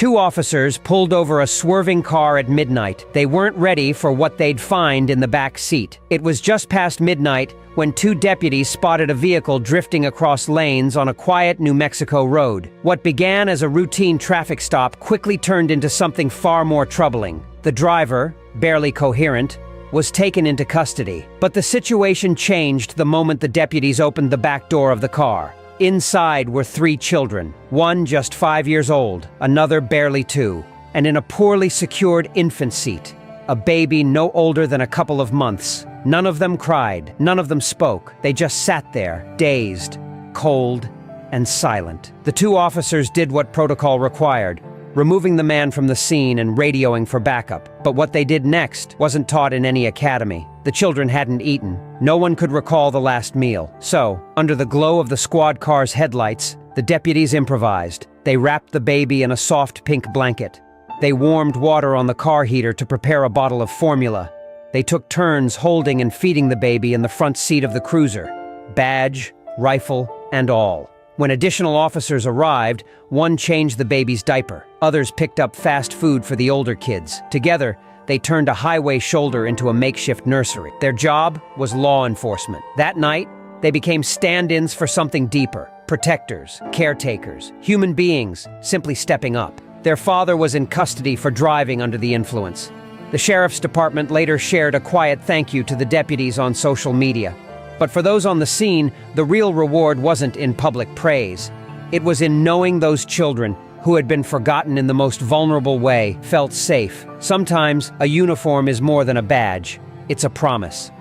Two officers pulled over a swerving car at midnight. They weren't ready for what they'd find in the back seat. It was just past midnight when two deputies spotted a vehicle drifting across lanes on a quiet New Mexico road. What began as a routine traffic stop quickly turned into something far more troubling. The driver, barely coherent, was taken into custody. But the situation changed the moment the deputies opened the back door of the car. Inside were three children, one just 5 years old, another barely 2, and in a poorly secured infant seat, a baby no older than a couple of months. None of them cried, none of them spoke. They just sat there, dazed, cold, and silent. The two officers did what protocol required, removing the man from the scene and radioing for backup. But what they did next wasn't taught in any academy. The children hadn't eaten. No one could recall the last meal. So, under the glow of the squad car's headlights, the deputies improvised. They wrapped the baby in a soft pink blanket. They warmed water on the car heater to prepare a bottle of formula. They took turns holding and feeding the baby in the front seat of the cruiser, badge, rifle, and all. When additional officers arrived, one changed the baby's diaper. Others picked up fast food for the older kids. Together, they turned a highway shoulder into a makeshift nursery. Their job was law enforcement. That night, they became stand-ins for something deeper. Protectors, caretakers, human beings, simply stepping up. Their father was in custody for driving under the influence. The sheriff's department later shared a quiet thank you to the deputies on social media. But for those on the scene, the real reward wasn't in public praise. It was in knowing those children, who had been forgotten in the most vulnerable way, felt safe. Sometimes, a uniform is more than a badge. It's a promise.